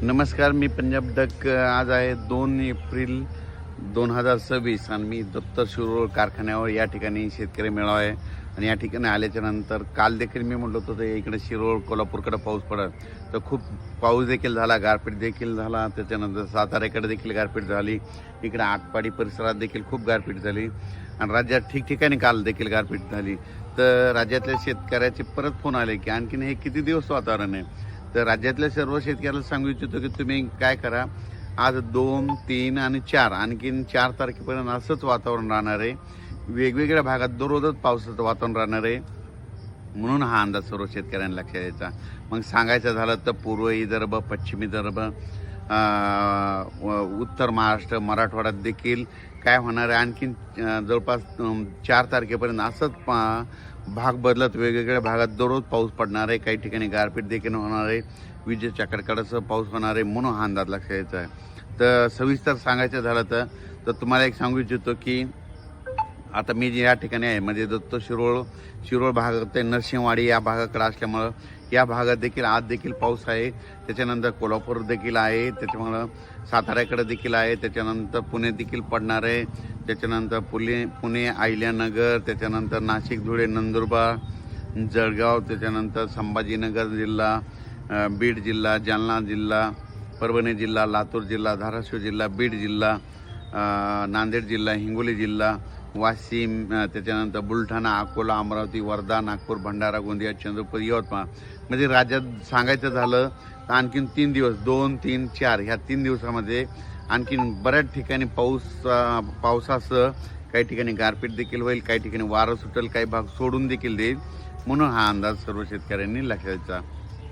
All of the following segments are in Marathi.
नमस्कार, मी पंजाब डक. आज आहे 2 एप्रिल 2026 आणि मी दत्त शिरोळ कारखान्यावर या ठिकाणी शेतकरी मेळावा आहे. आणि या ठिकाणी आल्याच्या नंतर काल देखील मी म्हटलं होतं ते इकडे शिरोळ कोल्हापूरकडे पाऊस पडत, तर खूप पाऊस देखील झाला, गारपीट देखील झाला. त्याच्यानंतर साताऱ्याकडे देखील गारपीट झाली, इकडे आटपाडी परिसरात देखील खूप गारपीट झाली आणि राज्यात ठिकठिकाणी काल देखील गारपीट झाली. तर राज्यातल्या शेतकऱ्याचे परत फोन आले की आणखीन हे किती दिवस वातावरण आहे. तर राज्यातल्या सर्व शेतकऱ्याला सांगू इच्छितो की तुम्ही काय करा, आज 2, 3 आणि 4 आणखीन 4 तारखेपर्यंत असंच वातावरण राहणार आहे. वेगवेगळ्या भागात दररोजच पावसाचं वातावरण राहणार आहे. म्हणून हा अंदाज सर्व शेतकऱ्यांना लक्षात द्यायचा. मग सांगायचं झालं तर पूर्व विदर्भ, पश्चिम विदर्भ, उत्तर महाराष्ट्र, मराठवाड्यात देखील काय होणार आहे, आणखीन जवळपास 4 तारखेपर्यंत असंच भाग बदलत वेगवेगळ्या भागात दररोज पाऊस पडणार आहे. काही ठिकाणी गारपीट देखील होणार आहे, विजेच्या कडकडासह पाऊस होणार आहे. म्हणून हा अंदाज लक्षात द्यायचा आहे. तर सविस्तर सांगायचं झालं तर तुम्हाला एक सांगू इच्छितो की आता मी जे या ठिकाणी आहे म्हणजे दत्त शिरोळ भागात ते नरसिंहवाडी या भागाकडे असल्यामुळं या भागात देखील आज देखील पाऊस आहे. त्याच्यानंतर कोल्हापूर देखील आहे, त्याच्यामुळं साताऱ्याकडे देखील आहे, त्याच्यानंतर पुणे देखील पडणार आहे, त्याच्यानंतर पुणे अहिल्यानगर, त्याच्यानंतर नाशिक, धुळे, नंदुरबार, जळगाव, त्याच्यानंतर संभाजीनगर जिल्हा, बीड जिल्हा, जालना जिल्हा, परभणी जिल्हा, लातूर जिल्हा, धाराशिव जिल्हा, बीड जिल्हा, नांदेड जिल्हा, हिंगोली जिल्हा, वाशिम, त्याच्यानंतर बुलढाणा, अकोला, अमरावती, वर्धा, नागपूर, भंडारा, गोंदिया, चंद्रपूर, यवतमाळ. म्हणजे राज्यात सांगायचं झालं तर आणखीन 3 दिवस 2, 3, 4 ह्या 3 दिवसामध्ये आणखीन बऱ्याच ठिकाणी पावसासह काही ठिकाणी गारपीट देखील होईल, काही ठिकाणी वारं सुटेल, काही भाग सोडून देखील देईल. म्हणून हा अंदाज सर्व शेतकऱ्यांनी लक्षात द्यायचा.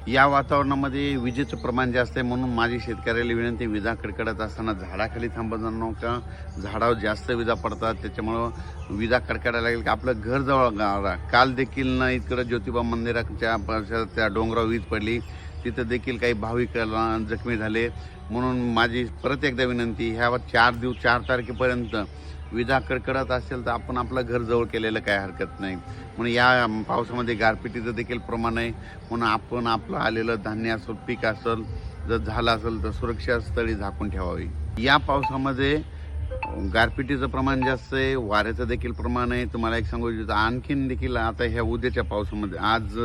या वातावरणामध्ये विजेचं प्रमाण जास्त आहे, म्हणून माझी शेतकऱ्याला विनंती, विजा कडकडत असताना झाडाखाली थांबत जाऊ नका. झाडावर जास्त विजा पडतात, त्याच्यामुळं विजा कडकडायला लागेल की आपलं घर जवळ गावा. काल देखील ना इकडं ज्योतिबा मंदिराच्या परिसरात त्या डोंगरावर वीज पडली, तिथं देखील काही भाविक जखमी झाले. म्हणून माझी परत एकदा विनंती, ह्यावर 4 तारखेपर्यंत विजा कडकडत असेल तर आपण आपलं घर जवळ केलेलं काय हरकत नाही. म्हणून या पावसामध्ये गारपिटीचं देखील प्रमाण आहे. म्हणून आपण आपलं आलेलं धान्य असेल, पीक असेल, जर झालं असेल तर सुरक्षा स्थळी झाकून ठेवावी. या पावसामध्ये गारपिटीचं प्रमाण जास्त आहे, वाऱ्याचं देखील प्रमाण आहे. तुम्हाला एक सांगू इच्छितो, आणखीन देखील आता ह्या उद्याच्या पावसामध्ये आज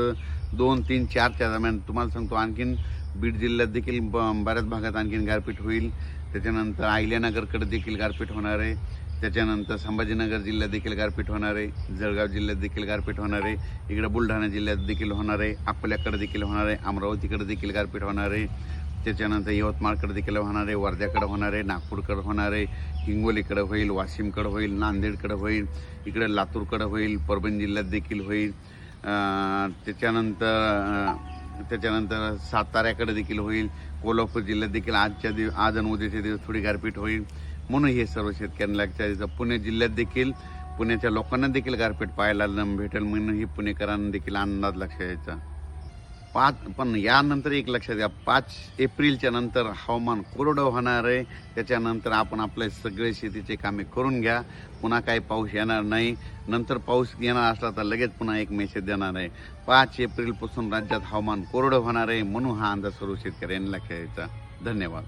2, 3, 4च्या दरम्यान तुम्हाला सांगतो आणखीन बीड जिल्ह्यात देखील बऱ्याच भागात आणखीन गारपीट होईल. त्याच्यानंतर अहिल्यानगरकडे देखील गारपीट होणार आहे, त्याच्यानंतर संभाजीनगर जिल्ह्यात देखील गारपीट होणार आहे, जळगाव जिल्ह्यात देखील गारपीट होणार आहे, इकडे बुलढाणा जिल्ह्यात देखील होणार आहे, अकोल्याकडे देखील होणार आहे, अमरावतीकडे देखील गारपीट होणार आहे, त्याच्यानंतर यवतमाळकडे देखील होणार आहे, वर्ध्याकडे होणार आहे, नागपूरकडे होणार आहे, हिंगोलीकडे होईल, वाशिमकडे होईल, नांदेडकडे होईल, इकडे लातूरकडे होईल, परभणी जिल्ह्यात देखील होईल, त्याच्यानंतर साताऱ्याकडे देखील होईल, कोल्हापूर जिल्ह्यात देखील आज आणि उद्याच्या दिवस थोडी गारपीट होईल. म्हणून हे सर्व शेतकऱ्यांना लक्षात द्यायचं. पुणे जिल्ह्यात देखील पुण्याच्या लोकांना देखील गारपीट पाहायला भेटेल, म्हणून ही पुणेकरांना देखील अंदाज लक्षात द्यायचा. पण यानंतर एक लक्षात घ्या, 5 एप्रिलच्या नंतर हवामान कोरडं होणार आहे. त्याच्यानंतर आपण आपले सगळे शेतीचे कामे करून घ्या. पुन्हा काही पाऊस येणार नाही. नंतर पाऊस येणार असला तर लगेच पुन्हा एक मेसेज देणार आहे. 5 एप्रिलपासून राज्यात हवामान कोरडं होणार आहे. म्हणून हा अंदाज सर्व शेतकऱ्यांनी लक्षात द्यायचा. धन्यवाद.